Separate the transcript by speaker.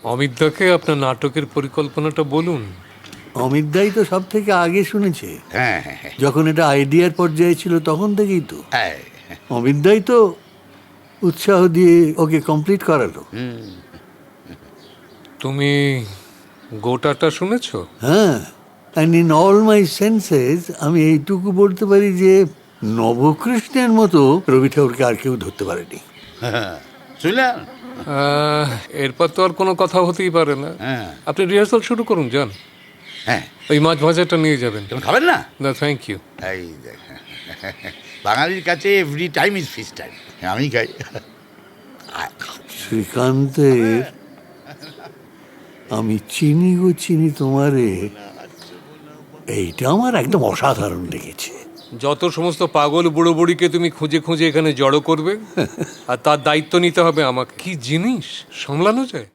Speaker 1: অমিতদাকে আপনার নাটকের পরিকল্পনাটা বলুন।
Speaker 2: অমিতদাই তো সব থেকে আগে শুনেছে।
Speaker 3: হ্যাঁ হ্যাঁ হ্যাঁ
Speaker 2: যখন এটা আইডিয়ার পর্যায়ে ছিল তখন থেকেই তো
Speaker 3: হ্যাঁ,
Speaker 2: অমিতদাই তো উৎসাহ দিয়ে ওকে কমপ্লিট করালো।
Speaker 1: তুমি গোটাটা শুনেছো?
Speaker 2: হ্যাঁ, and in all my senses আমি এইটুকু বলতে পারি যে নবকৃষ্ণের মতো রবি ঠাকুরকে আর কেউ ধরতে পারেনি।
Speaker 3: শুনলেন?
Speaker 1: এরপর তো আর কোনো কথা হতেই পারে না।
Speaker 3: হ্যাঁ
Speaker 1: আপনি রিহার্সাল শুরু করুন, যান।
Speaker 3: হ্যাঁ,
Speaker 1: ওই মাছ ভাজাটা নিয়ে যাবেন।
Speaker 3: তুমি খাবেন না?
Speaker 1: না, থ্যাংক ইউ।
Speaker 3: এই দেখ, বাঙালির কাছে every time is feast time. আমি খাই।
Speaker 2: শ্রীকান্তের আমি চিনি গো চিনি তোমারে, এইটা আমার একদম অসাধারণ লেগেছে।
Speaker 1: যত সমস্ত পাগল বুড়ো বুড়িকে তুমি খুঁজে খুঁজে এখানে জড়ো করবে আর তার দায়িত্ব নিতে হবে আমাকে, কি জিনিস সামলানো যায়?